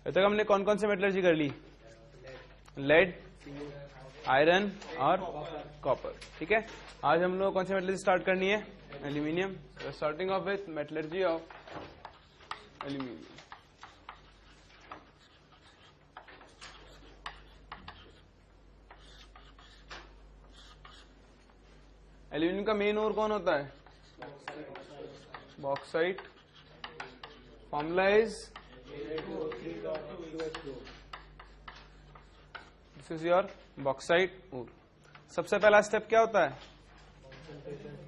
अभी तक हमने कौन कौन से मेटलर्जी कर ली? लेड, आयरन और कॉपर। ठीक है, आज हम लोग कौन सी मेटलर्जी स्टार्ट करनी है? Aluminium. Starting of with metallurgy of aluminium. Aluminium का मेन ओर कौन होता है? Bauxite. Formula is, this is your bauxite ore. सबसे पहला स्टेप क्या होता है?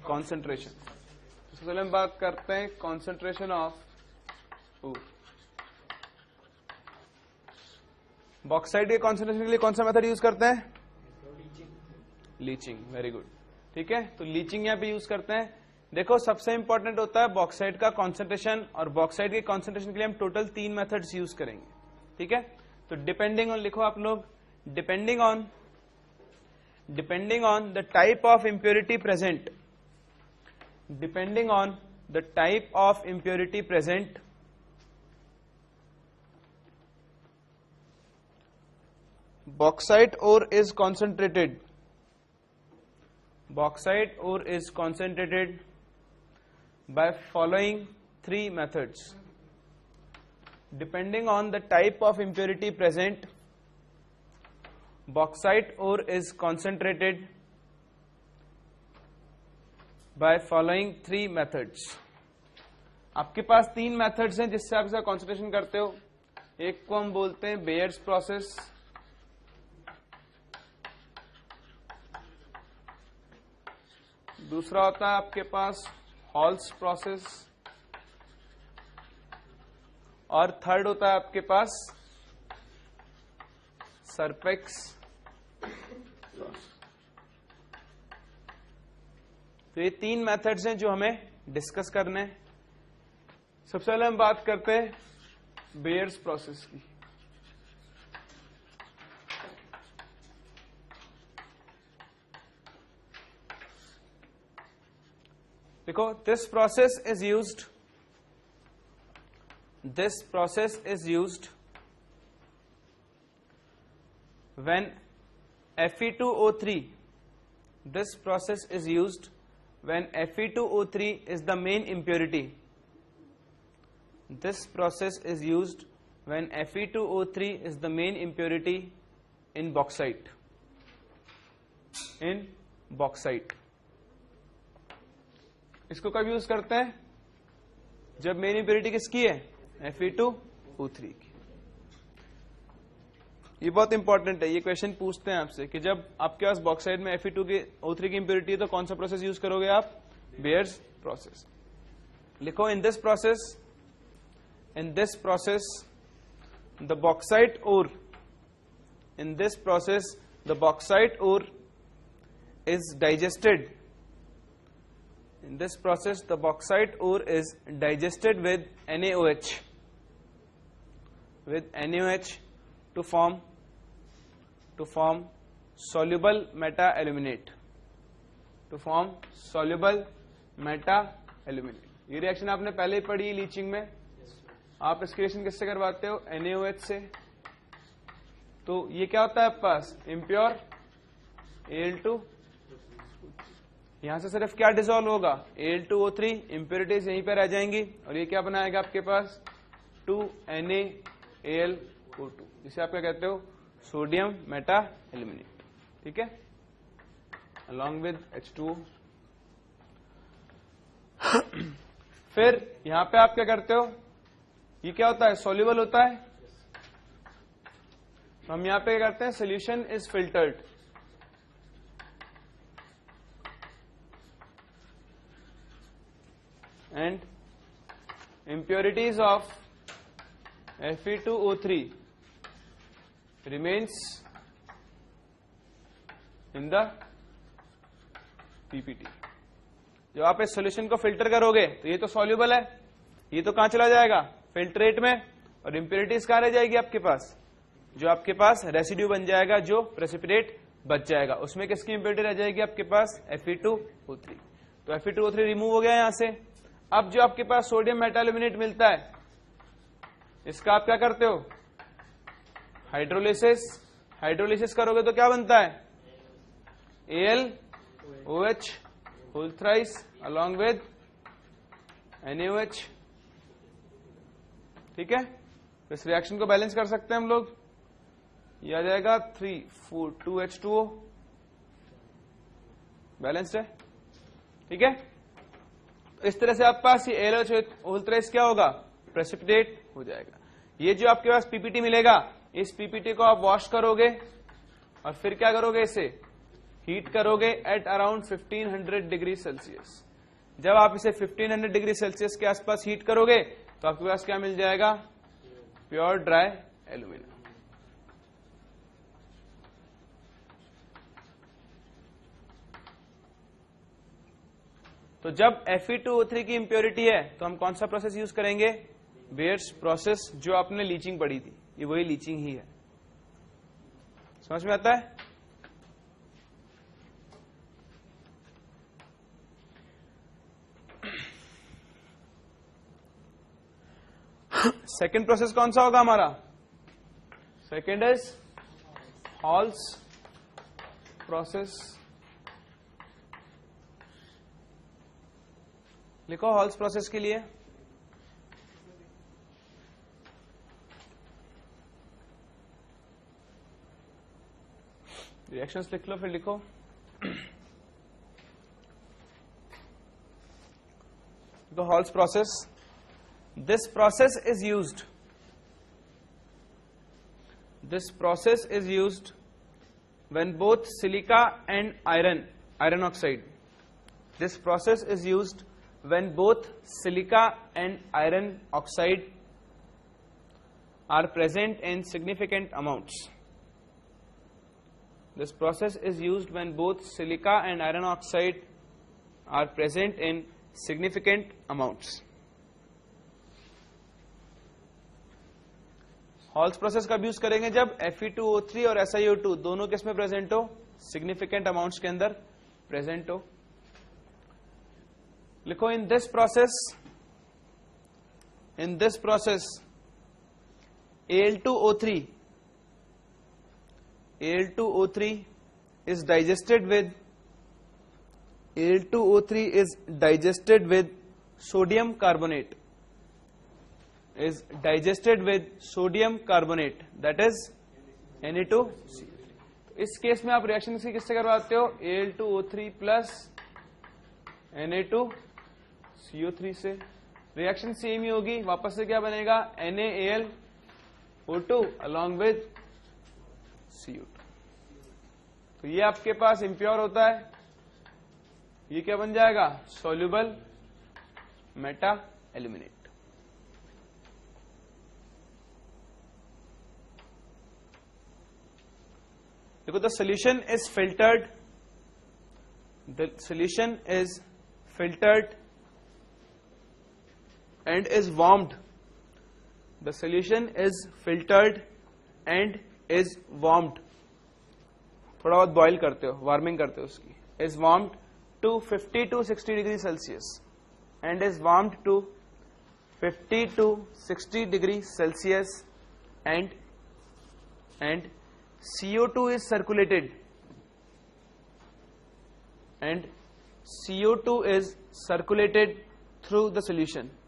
कॉन्सेंट्रेशन। सबसे पहले हम बात करते हैं कॉन्सेंट्रेशन ऑफ ओर। बॉक्साइट के कॉन्सेंट्रेशन के लिए कौन सा मेथड यूज करते हैं? लीचिंग। Very good. ठीक है, तो लीचिंग यहां पे यूज करते हैं। देखो, सबसे इंपॉर्टेंट होता है बॉक्साइट का कॉन्सेंट्रेशन, और बॉक्साइट के कॉन्सेंट्रेशन के लिए हम टोटल 3 मेथड्स यूज करेंगे। ठीक है, तो डिपेंडिंग ऑन, लिखो आप लोग, depending on the type of impurity present, depending on the type of impurity present, bauxite ore is concentrated. Bauxite ore is concentrated by following 3 methods. Depending on the type of impurity present, bauxite ore is concentrated by following 3 methods. आपके पास 3 methods हैं जिससे आप इसका concentration करते हो। एक को हम बोलते हैं बेयर्स प्रोसेस, दूसरा होता है आपके पास हॉल्स प्रोसेस, और थर्ड होता है आपके पास सरपेक्स प्रोसेस। तो ये 3 मेथड्स हैं जो हमें डिस्कस करने हैं। सबसे पहले हम बात करते हैं बेयर्स प्रोसेस की। देखो, this process is used when Fe2O3, this process is used when Fe2O3 is the main impurity. This process is used when Fe2O3 is the main impurity in bauxite. इसको कब यूज करते हैं? जब main impurity किसकी है? Fe2O3 की। ये बहुत इंपॉर्टेंट है, ये क्वेश्चन पूछते हैं आपसे कि जब आपके पास बॉक्साइट में Fe2O3 की इंप्योरिटी है तो कौन सा प्रोसेस यूज करोगे आप? Bayer's process. लिखो, in this process the bauxite ore, in this process the bauxite ore is digested. In this process, the bauxite ore is digested with NaOH, to form soluble meta-aluminate. ये reaction आपने पहले ही पढ़ी है leaching में। आप इसकी reaction किससे करवाते हो? NaOH से। तो ये क्या होता है आपके पास? Impure Al2। यहां से सिर्फ क्या डिसॉल्व होगा? Al2O3, इंप्योरिटीज यहीं पे रह जाएंगी, और ये क्या बनाएगा आपके पास? 2NaAlO2, जिसे आप क्या कहते हो? Sodium Meta aluminate. ठीक है, अलॉन्ग विद H2O। फिर यहां पे आप क्या करते हो? ये क्या होता है? सॉल्युबल होता है। तो हम यहां पे क्या करते हैं? Solution is filtered, and impurities of Fe2O3 remains in the PPT. जब आप इस सॉल्यूशन को फिल्टर करोगे तो ये तो सॉल्युबल है, ये तो कहां चला जाएगा? फिल्ट्रेट में। और इंप्योरिटीज कहां रह जाएगी आपके पास? जो आपके पास रेसिड्यू बन जाएगा, जो प्रेसिपिटेट बच जाएगा, उसमें किसकी इंप्योरिटी रह जाएगी आपके पास? Fe2O3। तो Fe2O3 रिमूव हो गया यहां से। अब जो आपके पास सोडियम मेटाल्यूमिनेट मिलता है, इसका आप क्या करते हो? हाइड्रोलिसिस करोगे तो क्या बनता है? AlOH whole thrice along with NaOH। ठीक है, इस रिएक्शन को बैलेंस कर सकते हैं हम लोग। ये आ जाएगा 3,4,2H2O, बैलेंस्ड है। ठीक है, इस तरह से आपके पास ये AlOH होल थ्राइस क्या होगा? प्रेसिपिटेट हो जाएगा। ये जो आपके पास पीपीटी मिलेगा, इस पीपीटी को आप वॉश करोगे और फिर क्या करोगे? इसे हीट करोगे एट अराउंड 1500 डिग्री सेल्सियस। जब आप इसे 1500 डिग्री सेल्सियस के आसपास हीट करोगे तो आपके पास क्या मिल जाएगा? Pure dry aluminium. तो जब Fe2O3 की इंप्योरिटी है तो हम कौन सा प्रोसेस यूज करेंगे? बेयर्स प्रोसेस, जो आपने लीचिंग पढ़ी थी, ये वही लीचिंग ही है। समझ में आता है? सेकेंड प्रोसेस कौन सा होगा हमारा? Second is halls process. लिखो हॉल्स प्रोसेस के लिए। रिएक्शंस लिख लो, फिर लिखो। The Hall's process. This process is used when both silica and iron oxide. This process is used when both silica and iron oxide are present in significant amounts. This process is used when both silica and iron oxide are present in significant amounts. Halls process कब use करेंगे? जब Fe2O3 और SiO2 दोनों किस में present हो? Significant amounts के अंदर प्रेजेंट हो। लिखो, in this process Al2O3 is digested with sodium carbonate, that is Na2CO3। इस केस में आप रिएक्शन किससे करवाते हो? Al2O3 प्लस Na2CO3 से। रिएक्शन सेम ही होगी, वापस से क्या बनेगा? NaAlO2 along with CO2। तो ये आपके पास इंप्योर होता है, ये क्या बन जाएगा? Soluble meta aluminate. देखो, the solution is filtered and is warmed. The solution is filtered and is warmed. थोड़ा बहुत बॉइल करते हो, वार्मिंग करते हो उसकी। Is warmed to 50 to 60 degree Celsius and is warmed to 50 to 60 degree Celsius and CO2 is circulated through the solution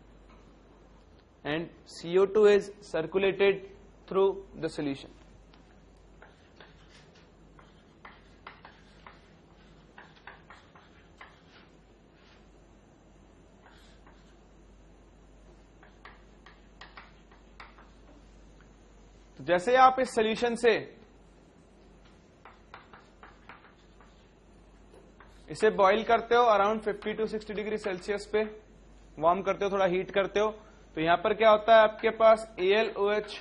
तो जैसे आप इस सॉल्यूशन से इसे बॉईल करते हो अराउंड 50 टू 60 डिग्री सेल्सियस पे, वार्म करते हो, थोड़ा हीट करते हो, तो यहां पर क्या होता है? आपके पास AlOH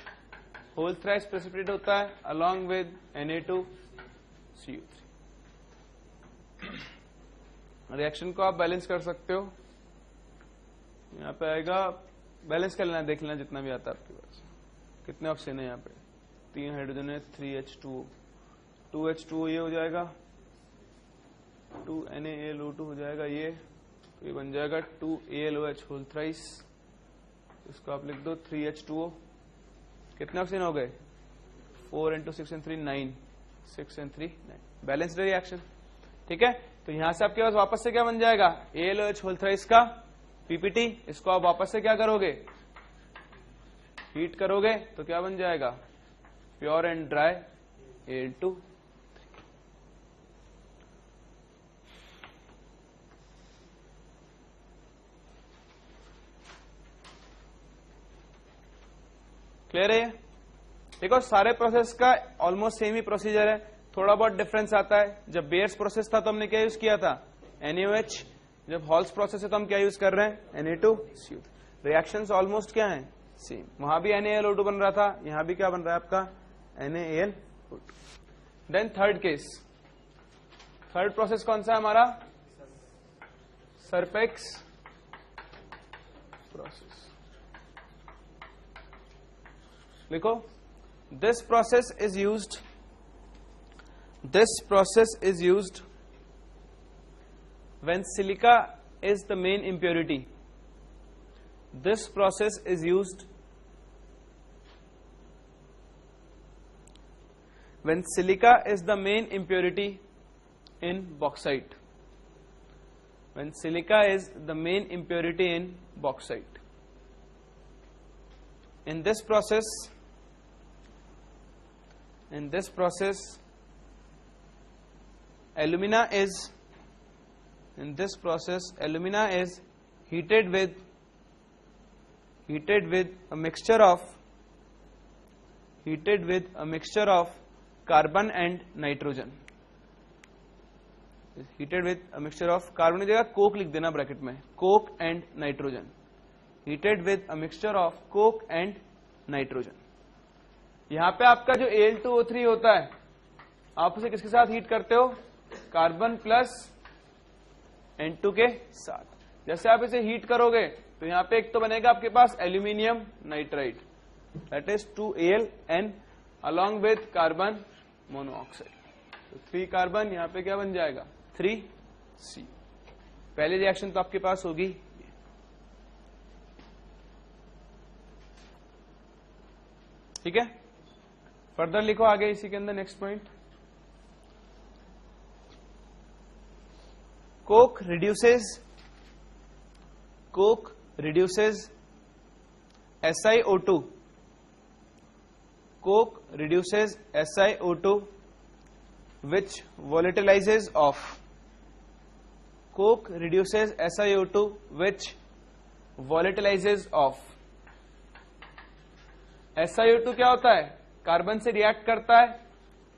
होल थ्राइस प्रेसिपिटेट होता है अलॉन्ग विद Na2CO3। रिएक्शन को आप बैलेंस कर सकते हो। यहां पे आएगा, बैलेंस कर लेना, देख लेना जितना भी आता है आपके पास। कितने ऑक्सीजन है यहाँ पे? 3 हाइड्रोजन है, 3H2O, 2H2O ये हो जाएगा, 2NaAlO2 हो जाएगा ये, तो ये बन जाएगा 2AlOH होल थ्राइस। इसको आप लिख दो 3H2O। कितने ऑक्सीजन हो गए? 4 into 6 and 3 9, 6 and 3 9, balanced reaction. ठीक है, तो यहां से आपके पास वापस से क्या बन जाएगा, AlOH होल थ्राइस का पीपीटी। इसको आप वापस से क्या करोगे, हीट करोगे तो क्या बन जाएगा, pure and dry Al2। Clear है? देखो सारे प्रोसेस का ऑलमोस्ट सेम ही प्रोसीजर है, थोड़ा बहुत डिफरेंस आता है। जब बेयर्स प्रोसेस था तो हमने क्या यूज किया था, NaOH। जब हॉल्स प्रोसेस है तो हम क्या यूज कर रहे हैं, Na2CO। रिएक्शंस ऑलमोस्ट क्या हैं, सेम। वहां भी NaLO2 बन रहा था, यहां भी क्या बन रहा है आपका, NaLO2। Then third case, third process कौन सा है हमारा, सरपेक्स प्रोसेस। लिखो, this process is used when silica is the main impurity. This process is used when silica is the main impurity in bauxite. When silica is the main impurity in bauxite. In this process, alumina is heated with a mixture of carbon and nitrogen. Heated with a mixture of carbon की जगह Coke लिख देना bracket में, Coke and nitrogen. heated with a mixture of coke and nitrogen। यहां पे आपका जो Al2O3 होता है, आप उसे किसके साथ हीट करते हो, कार्बन प्लस N2 के साथ। जैसे आप इसे हीट करोगे तो यहां पे एक तो बनेगा आपके पास aluminium nitride, that is 2Al along with carbon monoxide. तो 3 कार्बन यहां पे क्या बन जाएगा, 3C। पहली रिएक्शन तो आपके पास होगी। ठीक है, फर्दर लिखो आगे इसी के अंदर next point, Coke reduces SiO2, coke reduces SiO2 which volatilizes off, coke reduces SiO2 which volatilizes off। SiO2 क्या होता है, कार्बन से रिएक्ट करता है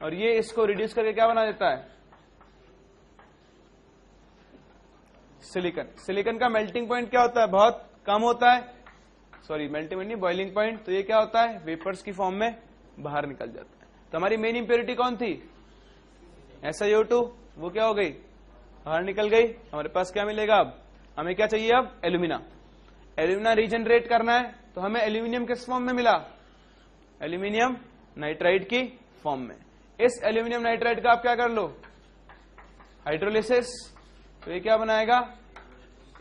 और ये इसको रिड्यूस करके क्या बना देता है, सिलिकॉन। सिलिकॉन का मेल्टिंग पॉइंट क्या होता है, बहुत कम होता है, सॉरी मेल्टिंग पॉइंट नहीं, बॉइलिंग पॉइंट। तो ये क्या होता है, वेपर्स की फॉर्म में बाहर निकल जाता है। तो हमारी मेन इंप्योरिटी कौन थी, SiO2, वो क्या हो गई, बाहर निकल गई। हमारे पास क्या मिलेगा, अब हमें क्या चाहिए, अब एल्यूमिना। एल्यूमिना रीजनरेट करना है तो हमें एल्यूमिनियम किस फॉर्म में मिला, एल्यूमिनियम नाइट्राइड की फॉर्म में। इस एल्यूमिनियम नाइट्राइड का आप क्या कर लो, हाइड्रोलिसिस। तो ये क्या बनाएगा,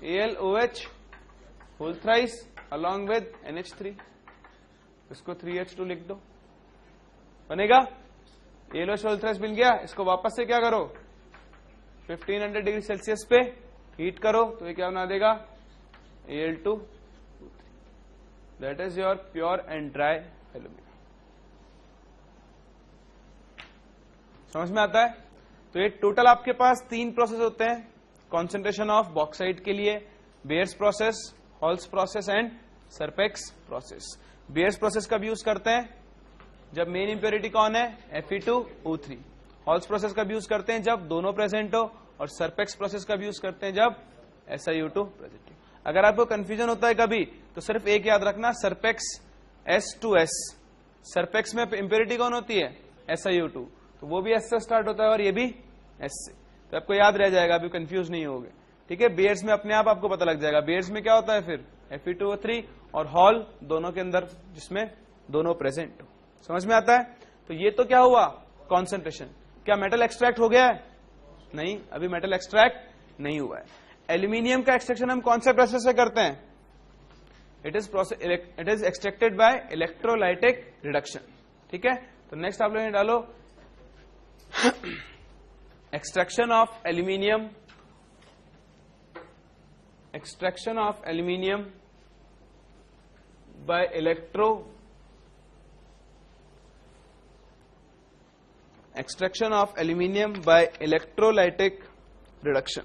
AlOH whole thrice along with NH3, इसको 3H2 लिख दो, बनेगा AlOH होल थ्राइस मिल गया। इसको वापस से क्या करो, 1500 डिग्री सेल्सियस पे हीट करो तो ये क्या बना देगा, Al2, that is your pure and dry alumina. समझ में आता है? तो ये टोटल आपके पास 3 प्रोसेस होते हैं कॉन्सेंट्रेशन ऑफ बॉक्साइट के लिए, Bayer's process, Hall's process and Serpeck's process. Bayer's process कब यूज करते हैं, जब मेन इंप्योरिटी कौन है, Fe2O3। हॉल्स प्रोसेस कब यूज करते हैं, जब दोनों प्रेजेंट हो। और सरपेक्स प्रोसेस कब यूज करते हैं, जब SiO2 प्रेजेंट हो। अगर आपको कंफ्यूजन होता है कभी तो सिर्फ एक याद रखना, सरपेक्स S2S, सरपेक्स में इंप्योरिटी कौन होती है, SiO2, तो वो भी S से स्टार्ट होता है और ये भी S से। तो आपको याद रह जाएगा, अभी कंफ्यूज नहीं होगे। ठीक है, बेयर्स में अपने आप आपको पता लग जाएगा, बेयर्स में क्या होता है फिर Fe2O3 और हॉल दोनों के अंदर जिसमें दोनों प्रेजेंट हो। समझ में आता है? तो ये तो क्या हुआ, कॉन्सेंट्रेशन। क्या मेटल एक्सट्रैक्ट हो गया है, नहीं, अभी मेटल एक्सट्रैक्ट नहीं हुआ है। एल्यूमिनियम का एक्सट्रैक्शन हम कौन से प्रोसेस से करते हैं, it is extracted bye electrolytic reduction. ठीक है, तो नेक्स्ट आप लोग डालो extraction of aluminium, extraction of aluminium by electrolytic reduction,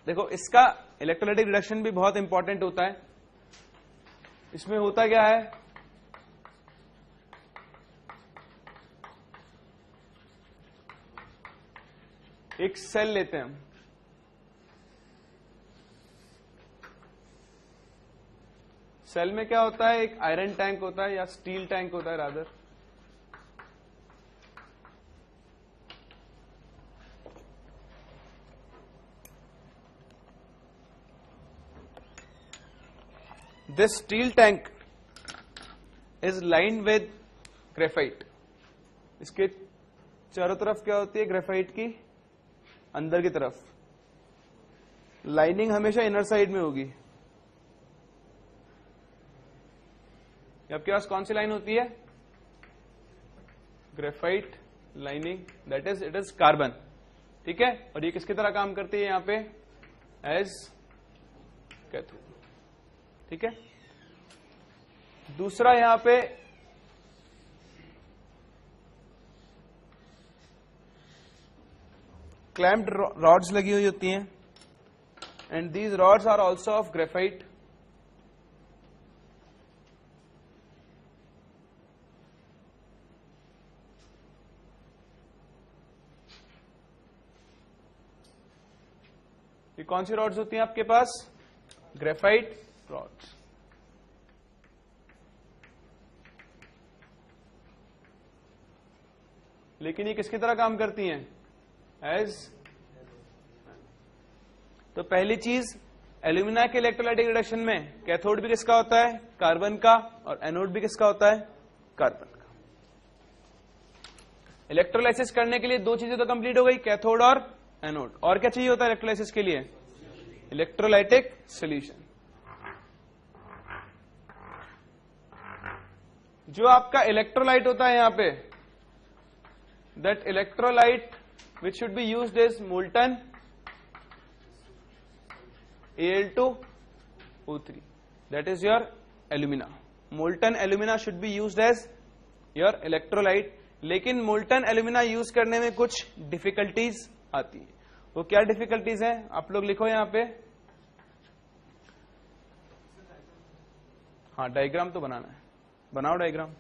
देखो इसका इलेक्ट्रोलाइटिक रिडक्शन भी बहुत इंपॉर्टेंट होता है। इसमें होता क्या है, एक सेल लेते हैं हम, सेल में क्या होता है, एक आयरन टैंक होता है या स्टील टैंक होता है rather. This steel tank is lined with graphite. इसके चारों तरफ क्या होती है, ग्रेफाइट की अंदर की तरफ लाइनिंग हमेशा इनर साइड में होगी। आपके पास कौन सी लाइन होती है, graphite lining, that is it is carbon, ठीक है। और ये किसकी तरह काम करती है यहां पे, एज कैथोड, ठीक है। दूसरा यहां पे क्लैम्प्ड रॉड्स लगी हुई होती हैं, and these rods are also of graphite. ये कौन सी रॉड्स होती हैं आपके पास, ग्रेफाइट रॉड्स। लेकिन ये किसकी तरह काम करती हैं, एज। तो पहली चीज, एल्यूमिना के इलेक्ट्रोलाइटिक रिडक्शन में कैथोड भी किसका होता है, कार्बन का, और एनोड भी किसका होता है, कार्बन का। इलेक्ट्रोलाइसिस करने के लिए दो चीजें तो कंप्लीट हो गई, कैथोड और एनोड। और क्या चाहिए होता है इलेक्ट्रोलाइसिस के लिए, इलेक्ट्रोलाइटिक सॉल्यूशन। जो आपका इलेक्ट्रोलाइट होता है यहां पे, that electrolyte which should be used is molten Al2O3, that is your alumina. Molten alumina should be used as your electrolyte. लेकिन molten alumina यूज करने में कुछ डिफिकल्टीज आती है। वो क्या डिफिकल्टीज हैं आप लोग लिखो यहां पे, हाँ डायग्राम तो बनाना है, बनाओ डायग्राम।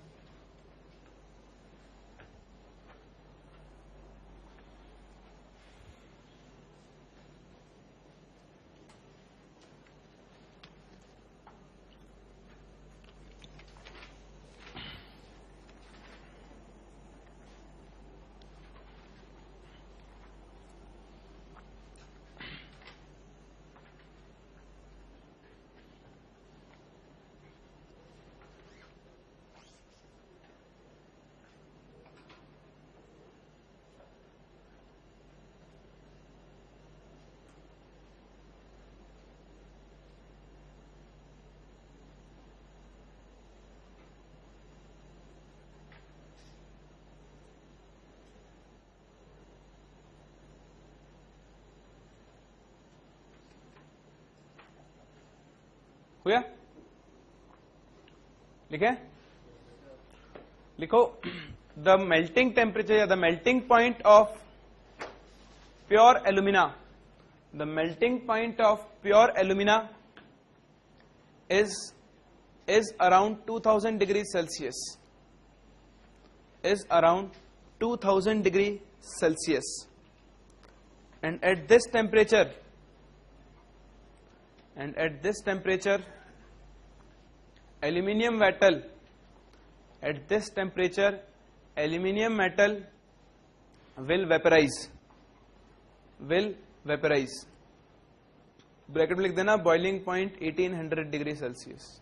हुआ, लिखे, लिखो, द मेल्टिंग टेम्परेचर या the melting point of pure alumina, the melting point of pure alumina is around 2000 degrees Celsius, is around 2000 degrees Celsius, and at this temperature aluminium metal, at this temperature aluminium metal will vaporize, bracket में लिख देना boiling point 1800 degree Celsius.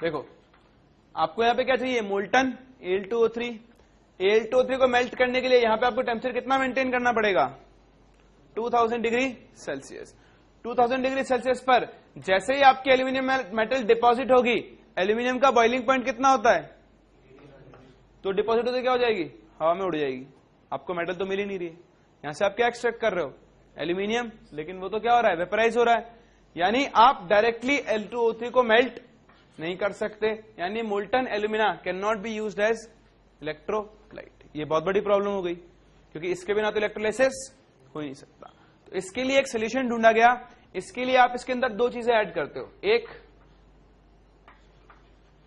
देखो आपको यहां पे क्या चाहिए, molten Al2O3। Al2O3 को मेल्ट करने के लिए यहां पे आपको टेम्परेचर कितना मेंटेन करना पड़ेगा, 2000 डिग्री सेल्सियस। 2000 डिग्री सेल्सियस पर जैसे ही आपकी एल्यूमिनियम मेटल डिपॉजिट होगी, एल्यूमिनियम का बॉइलिंग पॉइंट कितना होता है, तो डिपॉजिट होते क्या हो जाएगी, हवा में उड़ जाएगी। आपको मेटल तो मिल ही नहीं रही है, यहां से आप क्या एक्सट्रैक्ट कर रहे हो, एल्यूमिनियम, लेकिन वो तो क्या हो रहा है, वेपराइज हो रहा है। यानी आप डायरेक्टली Al2O3 को मेल्ट नहीं कर सकते, यानी molten alumina can not be used as electrolyte. ये बहुत बड़ी प्रॉब्लम हो गई, क्योंकि इसके बिना तो इलेक्ट्रोलाइसिस हो ही नहीं सकता। तो इसके लिए एक सोल्यूशन ढूंढा गया। इसके लिए आप इसके अंदर दो चीजें ऐड करते हो, एक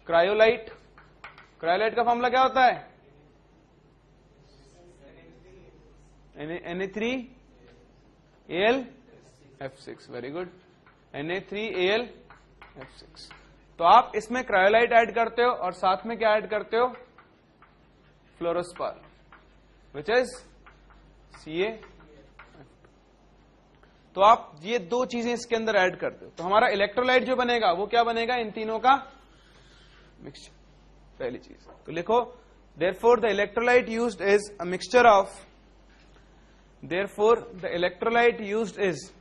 क्रायोलाइट। क्रायोलाइट का फॉर्मूला क्या होता है, Na3Al(F6), वेरी गुड, Na3Al(F6). तो आप इसमें क्रायोलाइट ऐड करते हो और साथ में क्या ऐड करते हो, फ्लोरोस्पार, विच इज Ca। तो आप ये दो चीजें इसके अंदर ऐड करते हो, तो हमारा इलेक्ट्रोलाइट जो बनेगा वो क्या बनेगा, इन तीनों का मिक्सचर। पहली चीज तो लिखो, therefore the electrolyte used is a mixture of, therefore the electrolyte used is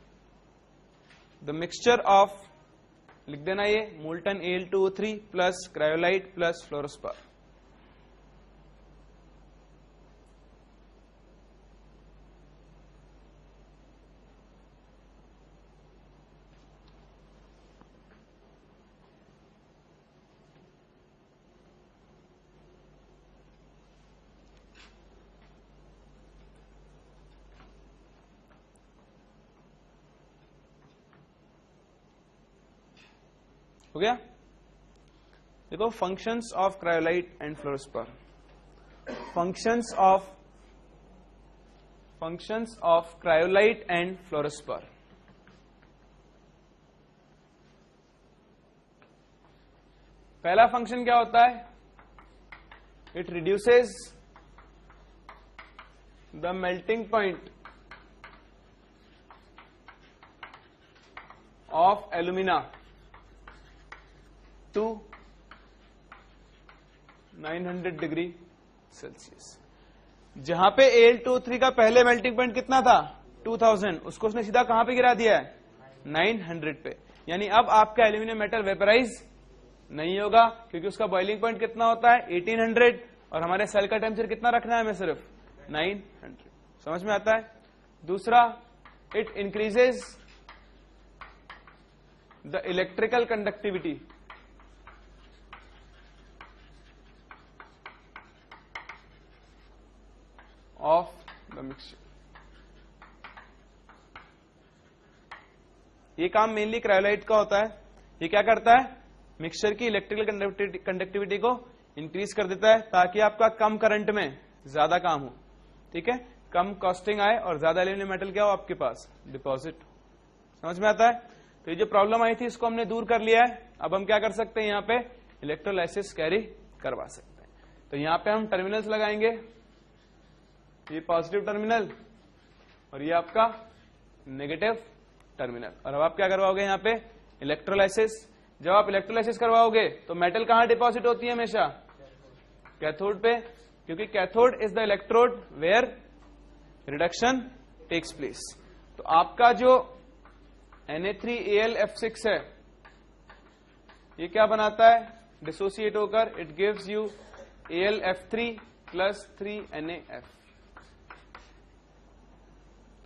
the mixture of, लिख देना ये, molten Al2O3 plus cryolite plus fluorspar. हो गया। देखो functions of cryolite and fluorspar, functions of cryolite and fluorspar. पहला function क्या होता है, it reduces the melting point of alumina to 900 degree Celsius. जहां पे Al2O3 का पहले मेल्टिंग पॉइंट कितना था, 2000, उसको उसने सीधा कहां पे गिरा दिया है, 900 पे। यानी अब आपका एल्यूमिनियम मेटल वेपराइज नहीं होगा, क्योंकि उसका बॉइलिंग पॉइंट कितना होता है, 1800, और हमारे सेल का टेम्परेचर कितना रखना है हमें, सिर्फ 900। समझ में आता है। दूसरा, it increases the electrical conductivity of the mixture. ये काम मेनली क्रायोलाइट का होता है। ये क्या करता है, मिक्सचर की इलेक्ट्रिकल कंडक्टिविटी को इंक्रीज कर देता है, ताकि आपका कम करंट में ज्यादा काम हो, ठीक है, कम कॉस्टिंग आए और ज्यादा एल्यूमिनियम मेटल क्या हो आपके पास, डिपॉजिट। समझ में आता है। तो ये जो प्रॉब्लम आई थी इसको हमने दूर कर लिया है। अब हम क्या कर सकते हैं, यहाँ पे इलेक्ट्रोलाइसिस कैरी करवा सकते हैं। तो यहाँ पे हम टर्मिनल्स लगाएंगे, ये पॉजिटिव टर्मिनल और ये आपका नेगेटिव टर्मिनल। और अब आप क्या करवाओगे, यहाँ पे इलेक्ट्रोलाइसिस। जब आप इलेक्ट्रोलाइसिस करवाओगे तो मेटल कहां डिपॉजिट होती है, हमेशा कैथोड पे, क्योंकि cathode is the electrode where reduction takes place. तो आपका जो Na3Al(F6) है, ये क्या बनाता है, डिसोसिएट होकर it gives you Al(F3) plus 3NaF।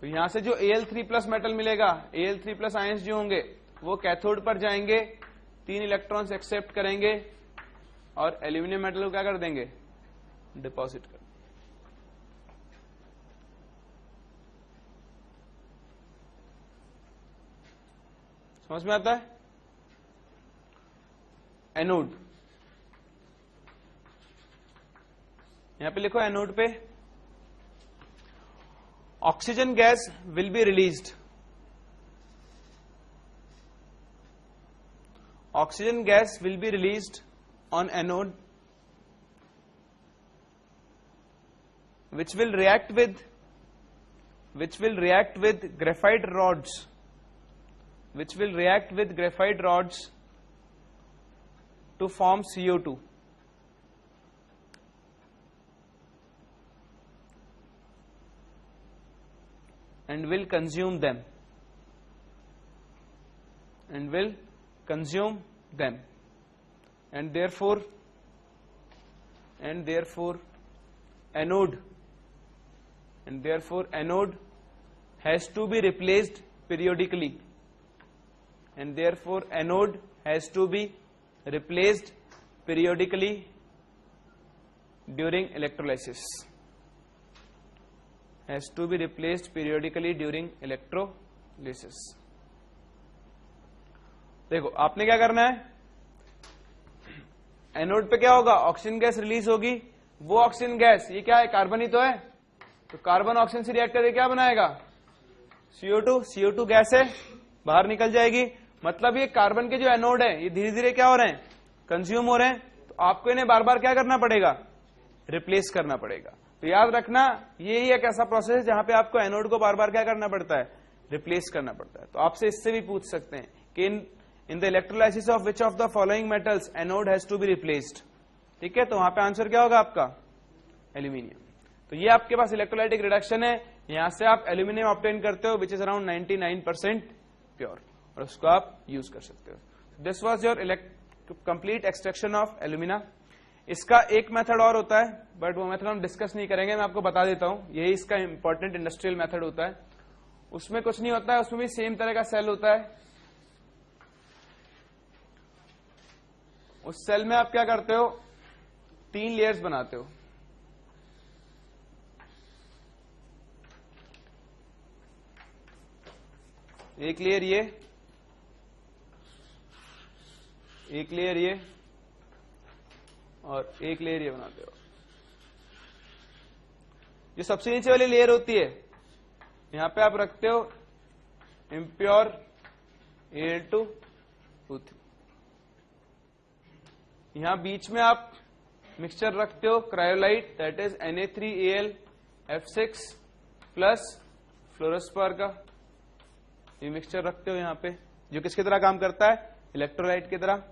तो यहां से जो Al3+ मेटल मिलेगा, Al3+ आयंस जो होंगे वो कैथोड पर जाएंगे, 3 इलेक्ट्रॉन्स एक्सेप्ट करेंगे और एल्यूमिनियम मेटल को क्या कर देंगे, डिपॉजिट कर। समझ में आता है। एनोड, यहां पे लिखो, एनोड पे oxygen gas will be released, oxygen gas will be released on anode, which will react with graphite rods to form CO2 and will consume them and therefore anode has to be replaced periodically during electrolysis. देखो आपने क्या करना है, anode पे क्या होगा, oxygen gas release होगी, वो ऑक्सीजन गैस ये क्या है, कार्बन ही तो है, तो कार्बन ऑक्सीजन से रिएक्ट करके क्या बनाएगा, CO2 गैस है, बाहर निकल जाएगी। मतलब ये कार्बन के जो एनोड है ये धीरे धीरे क्या हो रहे हैं, कंज्यूम हो रहे हैं, तो आपको इन्हें बार बार क्या करना पड़ेगा, रिप्लेस करना पड़ेगा। तो याद रखना ये ही एक ऐसा प्रोसेस है जहां पे आपको एनोड को बार बार क्या करना पड़ता है, रिप्लेस करना पड़ता है। तो आपसे इससे भी पूछ सकते हैं कि in the electrolysis of which of the following metals anode has to be replaced. ठीक है, तो वहां पे आंसर क्या होगा आपका, एल्यूमिनियम। तो ये आपके पास इलेक्ट्रोलाइटिक रिडक्शन है, यहां से आप एल्यूमिनियम ऑब्टेन करते हो विच इज अराउंड 99% प्योर, और उसको आप यूज कर सकते हो। This was your complete extraction of alumina. इसका एक मेथड और होता है, बट वो मेथड हम डिस्कस नहीं करेंगे, मैं आपको बता देता हूं, यही इसका इंपॉर्टेंट इंडस्ट्रियल मेथड होता है। उसमें कुछ नहीं होता है, उसमें भी सेम तरह का सेल होता है। उस सेल में आप क्या करते हो, 3 लेयर्स बनाते हो। एक लेयर ये, एक लेयर ये, और एक लेयर ये बनाते हो। जो सबसे नीचे वाली लेयर होती है, यहां पे आप रखते हो इम्प्योर Al2O3। यहां बीच में आप मिक्सचर रखते हो cryolite, that is Na3Al(F6) plus fluorspar का ये मिक्सचर रखते हो यहां पे, जो किसकी तरह काम करता है, इलेक्ट्रोलाइट की तरह।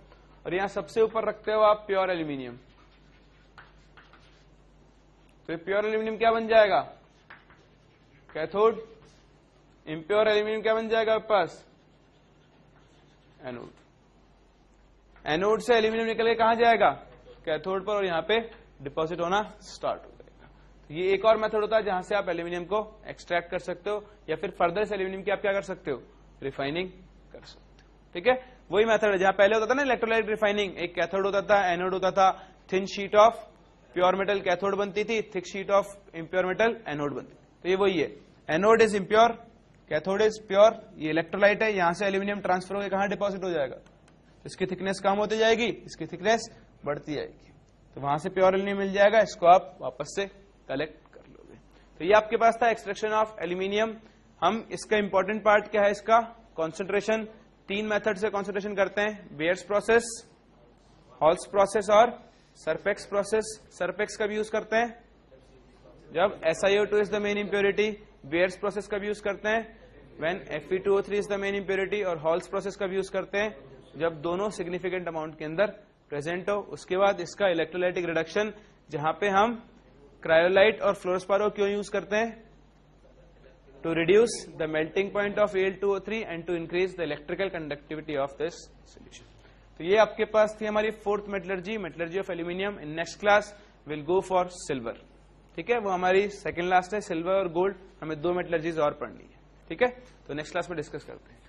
और यहां सबसे ऊपर रखते हो आप प्योर एल्यूमिनियम। तो ये प्योर एल्यूमिनियम क्या बन जाएगा, कैथोड। इम्प्योर एल्यूमिनियम क्या बन जाएगा आपके पास, एनोड। एनोड से एल्यूमिनियम निकल के कहां जाएगा, कैथोड पर, और यहां पे डिपॉजिट होना स्टार्ट हो जाएगा। तो ये एक और मेथड होता है जहां से आप एल्यूमिनियम को एक्सट्रैक्ट कर सकते हो, या फिर फर्दर से एल्यूमिनियम की आप क्या कर सकते हो, रिफाइनिंग कर सकते हो। ठीक है, वही मेथड है जहां पहले होता था ना इलेक्ट्रोलाइट रिफाइनिंग, एक कैथोड होता था, एनोड होता था, thin sheet of pure metal cathode बनती थी, thick sheet of impure metal anode बनती थी। तो ये वही है, anode is impure, cathode is pure. ये इलेक्ट्रोलाइट है, यहां से एल्यूमिनियम ट्रांसफर होकर कहां डिपॉजिट हो जाएगा, इसकी थिकनेस कम होती जाएगी, इसकी थिकनेस बढ़ती जाएगी, तो वहां से प्योर एल्यूमिनियम मिल जाएगा, इसको आप वापस से कलेक्ट कर लोगे। तो ये आपके पास था एक्सट्रैक्शन ऑफ एल्यूमिनियम। हम इसका इंपॉर्टेंट पार्ट क्या है, इसका कॉन्सेंट्रेशन 3 मेथड से कॉन्सेंट्रेशन करते हैं, बेयर्स प्रोसेस, हॉल्स प्रोसेस और सरफेक्स प्रोसेस। सरफेक्स कब यूज करते हैं, जब SiO2 is the main impurity. Bears process कब यूज करते हैं, when Fe2O3 is the main impurity. और हॉल्स प्रोसेस कब यूज करते हैं, जब दोनों सिग्निफिकेंट अमाउंट के अंदर प्रेजेंट हो। उसके बाद इसका इलेक्ट्रोलाइटिक रिडक्शन, जहां पे हम क्रायोलाइट और फ्लोरोस्पारो क्यों यूज करते हैं, to reduce the melting point of Al2O3 and to increase the electrical conductivity of this solution. तो ये आपके पास थी हमारी 4th metallurgy of aluminium. In next class will go for silver. ठीक है, वो हमारी सेकंड लास्ट है, सिल्वर और गोल्ड, हमें 2 मेटलर्जीज और पढ़नी है। ठीक है, तो नेक्स्ट क्लास में डिस्कस करते हैं।